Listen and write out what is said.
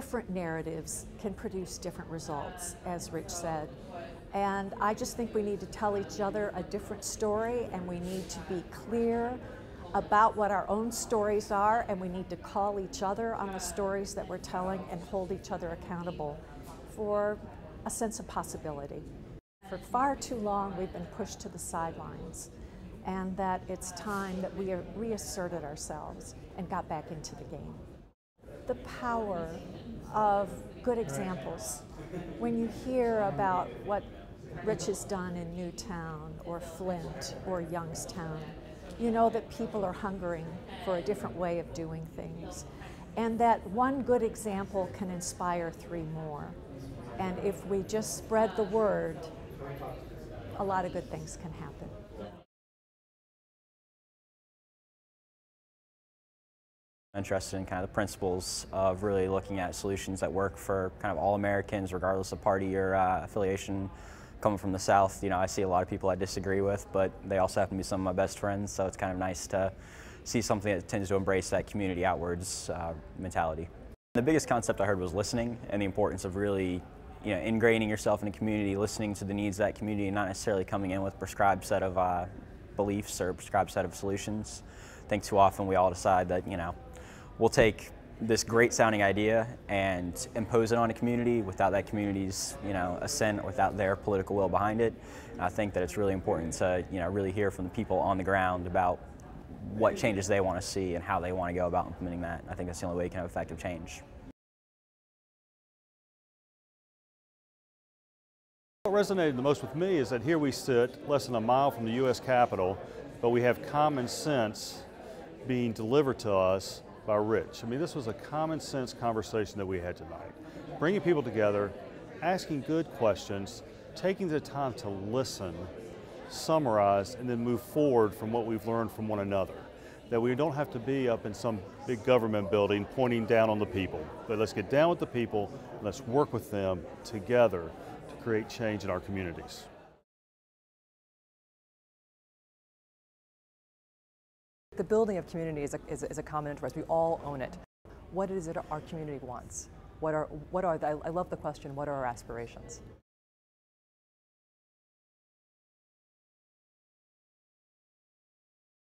Different narratives can produce different results, as Rich said. And I just think we need to tell each other a different story, and we need to be clear about what our own stories are, and we need to call each other on the stories that we're telling and hold each other accountable for a sense of possibility. For far too long, we've been pushed to the sidelines, and that it's time that we reasserted ourselves and got back into the game. The power of good examples. When you hear about what Rich has done in Newtown or Flint or Youngstown, you know that people are hungering for a different way of doing things, and that one good example can inspire three more. And if we just spread the word, a lot of good things can happen. Interested in kind of the principles of really looking at solutions that work for kind of all Americans, regardless of party or affiliation. Coming from the South, you know, I see a lot of people I disagree with, but they also happen to be some of my best friends, so it's kind of nice to see something that tends to embrace that community outwards mentality. The biggest concept I heard was listening, and the importance of really, you know, ingraining yourself in a community, listening to the needs of that community, and not necessarily coming in with a prescribed set of beliefs or a prescribed set of solutions. I think too often we all decide that, you know, we'll take this great sounding idea and impose it on a community without that community's, you know, assent, without their political will behind it. And I think that it's really important to, you know, really hear from the people on the ground about what changes they want to see and how they want to go about implementing that. I think that's the only way you can have effective change. What resonated the most with me is that here we sit less than a mile from the U.S. Capitol, but we have common sense being delivered to us by Rich. I mean, this was a common sense conversation that we had tonight. Bringing people together, asking good questions, taking the time to listen, summarize, and then move forward from what we've learned from one another. That we don't have to be up in some big government building pointing down on the people, but let's get down with the people, and let's work with them together to create change in our communities. The building of community is a common interest. We all own it. What is it our community wants? I love the question, what are our aspirations?